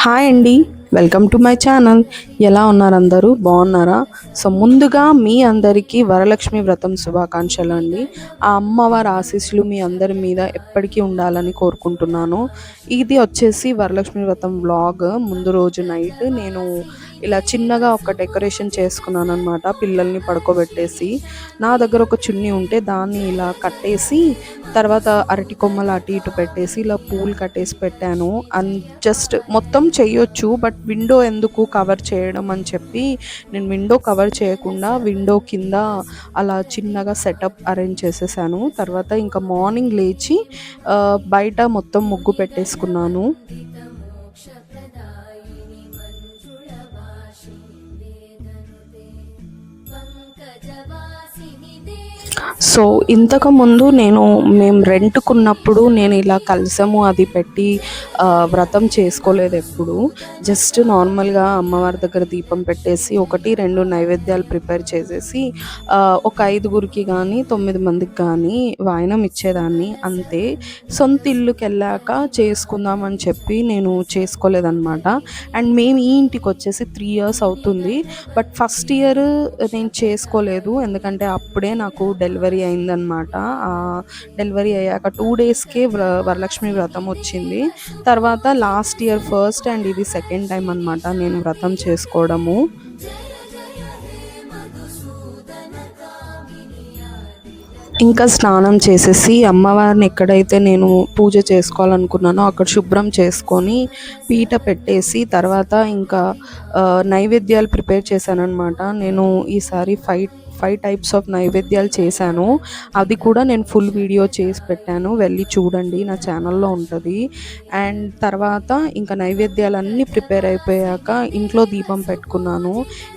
Hi అండి. Welcome to my channel. ఎలా ఉన్నారు అందరూ? బాగున్నారా? సో ముందుగా మీ అందరికీ వరలక్ష్మి వ్రతం శుభాకాంక్షలు అండి. ఆ అమ్మవారి ఆశీస్సులు మీ అందరి మీద ఎప్పటికీ ఉండాలని కోరుకుంటున్నాను. ఇది వచ్చేసి వరలక్ష్మి వ్రతం వ్లాగ్. ముందు రోజు నైట్ నేను ఇలా చిన్నగా ఒక డెకరేషన్ చేసుకున్నాను అనమాట. పిల్లల్ని పడుకోబెట్టేసి నా దగ్గర ఒక చున్నీ ఉంటే దాన్ని ఇలా కట్టేసి తర్వాత అరటి కొమ్మలు అటు ఇటు పెట్టేసి ఇలా పూలు కట్టేసి పెట్టాను. అండ్ జస్ట్ మొత్తం చేయొచ్చు, బట్ విండో ఎందుకు కవర్ చేయడం అని చెప్పి నేను విండో కవర్ చేయకుండా విండో కింద అలా చిన్నగా సెటప్ అరేంజ్ చేసేసాను. తర్వాత ఇంకా మార్నింగ్ లేచి బయట మొత్తం ముగ్గు పెట్టేసుకున్నాను. సో ఇంతకుముందు మేము రెంట్కున్నప్పుడు నేను ఇలా కలశము అది పెట్టి వ్రతం చేసుకోలేదు ఎప్పుడు. జస్ట్ నార్మల్గా అమ్మవారి దగ్గర దీపం పెట్టేసి 1-2 నైవేద్యాలు ప్రిపేర్ చేసేసి ఒక 5గురికి కానీ 9 మందికి కానీ వాయనం ఇచ్చేదాన్ని అంతే. సొంత ఇల్లుకి వెళ్ళాక చేసుకుందామని చెప్పి నేను చేసుకోలేదన్నమాట. అండ్ మేము ఈ ఇంటికి వచ్చేసి 3 years అవుతుంది. బట్ ఫస్ట్ ఇయర్ నేను చేసుకోలేదు, ఎందుకంటే అప్పుడే నాకు డెలివరీ అయిందనమాట. డెలివరీ అయ్యాక 2 daysకే వరలక్ష్మి వ్రతం వచ్చింది. తర్వాత లాస్ట్ ఇయర్ ఫస్ట్ అండ్ ఇది సెకండ్ టైం అనమాట నేను వ్రతం చేసుకోవడము. ఇంకా స్నానం చేసేసి అమ్మవారిని ఎక్కడైతే నేను పూజ చేసుకోవాలనుకున్నానో అక్కడ శుభ్రం చేసుకొని పీట పెట్టేసి తర్వాత ఇంకా నైవేద్యాలు ప్రిపేర్ చేశానన్నమాట. నేను ఈసారి 5 types ఆఫ్ నైవేద్యాలు చేశాను. అది కూడా నేను ఫుల్ వీడియో చేసి పెట్టాను, వెళ్ళి చూడండి, నా ఛానల్లో ఉంటుంది. అండ్ తర్వాత ఇంకా నైవేద్యాలన్నీ ప్రిపేర్ అయిపోయాక ఇంట్లో దీపం పెట్టుకున్నాను.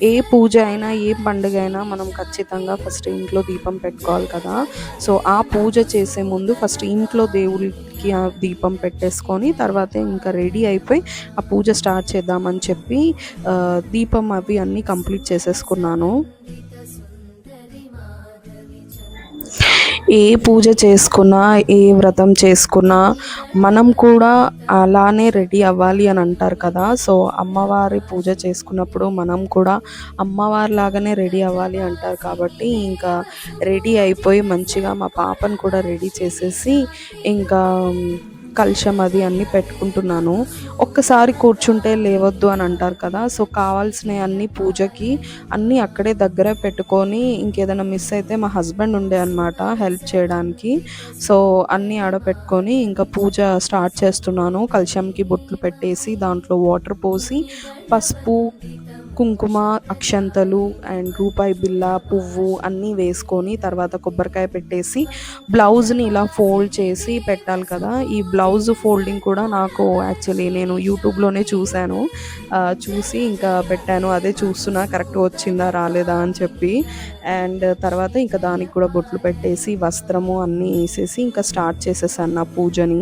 ఏ పూజ అయినా ఏ పండుగ అయినా మనం ఖచ్చితంగా ఫస్ట్ ఇంట్లో దీపం పెట్టుకోవాలి కదా. సో ఆ పూజ చేసే ముందు ఫస్ట్ ఇంట్లో దేవుడికి ఆ దీపం పెట్టేసుకొని తర్వాత ఇంకా రెడీ అయిపోయి ఆ పూజ స్టార్ట్ చేద్దామని చెప్పి దీపం అవి అన్నీ కంప్లీట్ చేసేసుకున్నాను. ఏ పూజ చేసుకున్నా ఏ వ్రతం చేసుకున్నా మనం కూడా అలానే రెడీ అవ్వాలి అని అంటారు కదా. సో అమ్మవారి పూజ చేసుకున్నప్పుడు మనం కూడా అమ్మవారి లాగానే రెడీ అవ్వాలి అంటారు. కాబట్టి ఇంకా రెడీ అయిపోయి మంచిగా మా పాపను కూడా రెడీ చేసేసి ఇంకా కలశం అది అన్నీ పెట్టుకుంటున్నాను. ఒక్కసారి కూర్చుంటే లేవద్దు అని అంటారు కదా. సో కావాల్సినవి అన్నీ పూజకి అన్నీ అక్కడే దగ్గర పెట్టుకొని ఇంకేదైనా మిస్ అయితే మా హస్బెండ్ ఉండే అనమాట హెల్ప్ చేయడానికి. సో అన్నీ ఆడపెట్టుకొని ఇంకా పూజ స్టార్ట్ చేస్తున్నాను. కలశంకి బొట్లు పెట్టేసి దాంట్లో వాటర్ పోసి పసుపు కుంకుమ అక్షంతలు అండ్ రూపాయి బిళ్ళ పువ్వు అన్నీ వేసుకొని తర్వాత కొబ్బరికాయ పెట్టేసి బ్లౌజ్ని ఇలా ఫోల్డ్ చేసి పెట్టాలి కదా. ఈ బ్లౌజ్ ఫోల్డింగ్ కూడా నాకు యాక్చువల్లీ నేను యూట్యూబ్లోనే చూశాను, చూసి ఇంకా పెట్టాను. అదే చూస్తున్నా కరెక్ట్ వచ్చిందా రాలేదా అని చెప్పి. అండ్ తర్వాత ఇంకా దానికి కూడా బొట్లు పెట్టేసి వస్త్రము అన్నీ వేసేసి ఇంకా స్టార్ట్ చేసేసాను నా పూజని.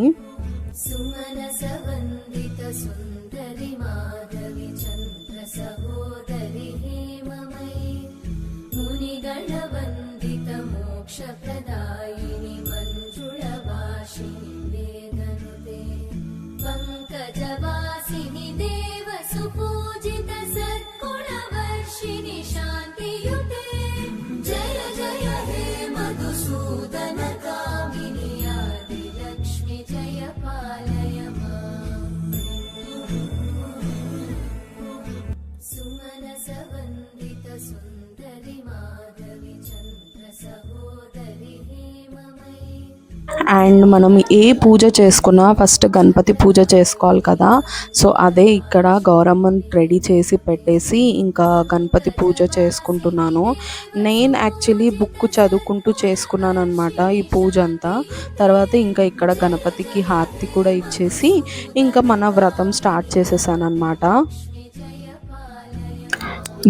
అండ్ మనం ఏ పూజ చేసుకున్నా ఫస్ట్ గణపతి పూజ చేసుకోవాలి కదా. సో అదే ఇక్కడ గౌరమ్మని రెడీ చేసి పెట్టేసి ఇంకా గణపతి పూజ చేసుకుంటున్నాను. నేను యాక్చువల్లీ బుక్ చదువుకుంటూ చేసుకున్నాను అనమాట ఈ పూజ అంతా. తర్వాత ఇంకా ఇక్కడ గణపతికి హారతి కూడా ఇచ్చేసి ఇంకా మన వ్రతం స్టార్ట్ చేసేసాను అనమాట.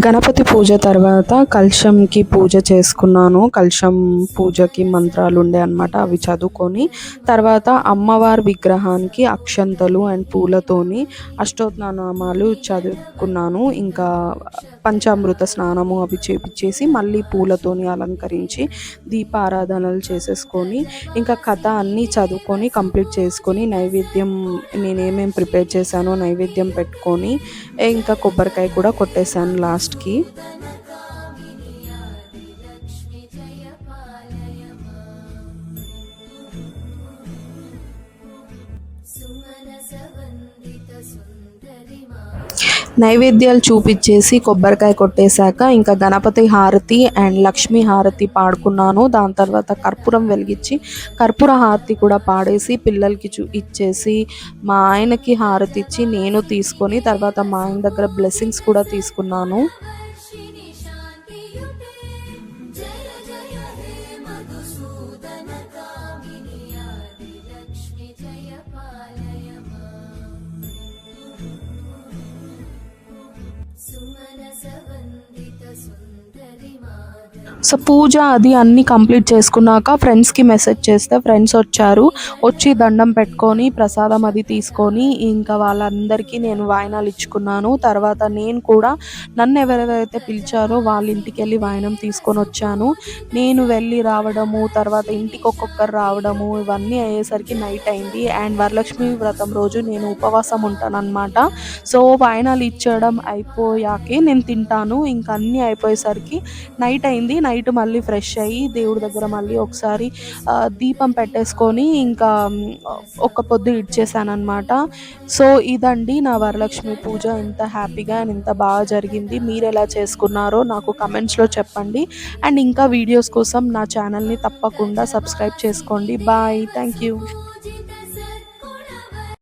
గణపతి పూజ తర్వాత కలశంకి పూజ చేసుకున్నాను. కలశం పూజకి మంత్రాలు ఉండే అనమాట, అవి చదువుకొని తర్వాత అమ్మవారి విగ్రహానికి అక్షంతలు అండ్ పూలతోని అష్టోత్తరనామాలు చదువుకున్నాను. ఇంకా పంచామృత స్నానము అవి చేపించేసి మళ్ళీ పూలతోని అలంకరించి దీపారాధనలు చేసేసుకొని ఇంకా కథ అన్నీ చదువుకొని కంప్లీట్ చేసుకొని నైవేద్యం నేనేమేమి ప్రిపేర్ చేశానో నైవేద్యం పెట్టుకొని ఇంకా కొబ్బరికాయ కూడా కొట్టేశాను లాస్ట్కి. నైవేద్యాలు చూపించేసి కొబ్బరికాయ కొట్టేశాక ఇంకా గణపతి హారతి అండ్ లక్ష్మీ హారతి పాడుకున్నాను. దాని తర్వాత కర్పూరం వెలిగించి కర్పూర హారతి కూడా పాడేసి పిల్లలకి ఇచ్చేసి మా ఆయనకి హారతి ఇచ్చి నేను తీసుకొని తర్వాత మా ఆయన దగ్గర బ్లెస్సింగ్స్ కూడా తీసుకున్నాను. సో పూజ అది అన్నీ కంప్లీట్ చేసుకున్నాక ఫ్రెండ్స్కి మెసేజ్ చేస్తే ఫ్రెండ్స్ వచ్చారు. వచ్చి దండం పెట్టుకొని ప్రసాదం అది తీసుకొని ఇంకా వాళ్ళందరికీ నేను వాయినాలు ఇచ్చుకున్నాను. తర్వాత నేను కూడా నన్ను ఎవరెవరైతే పిలిచారో వాళ్ళ ఇంటికి వెళ్ళి వాయినం తీసుకొని వచ్చాను. నేను వెళ్ళి రావడము తర్వాత ఇంటికి ఒక్కొక్కరు రావడము ఇవన్నీ అయ్యేసరికి నైట్ అయింది. అండ్ వరలక్ష్మి వ్రతం రోజు నేను ఉపవాసం ఉంటాను అనమాట. సో వాయినాలు ఇచ్చడం అయిపోయాకే నేను తింటాను. ఇంకా అన్నీ అయిపోయేసరికి నైట్ అయింది. నైట్ మళ్ళీ ఫ్రెష్ అయ్యి దేవుడి దగ్గర మళ్ళీ ఒకసారి దీపం పెట్టేసుకొని ఇంకా ఒక పొద్దు ఇడ్చేసాను అనమాట. సో ఇదండి నా వరలక్ష్మి పూజ. ఇంత హ్యాపీగా అండ్ ఇంత బాగా జరిగింది. మీరు ఎలా చేసుకున్నారో నాకు కమెంట్స్లో చెప్పండి. అండ్ ఇంకా వీడియోస్ కోసం నా ఛానల్ని తప్పకుండా సబ్స్క్రైబ్ చేసుకోండి. Bye, thank you.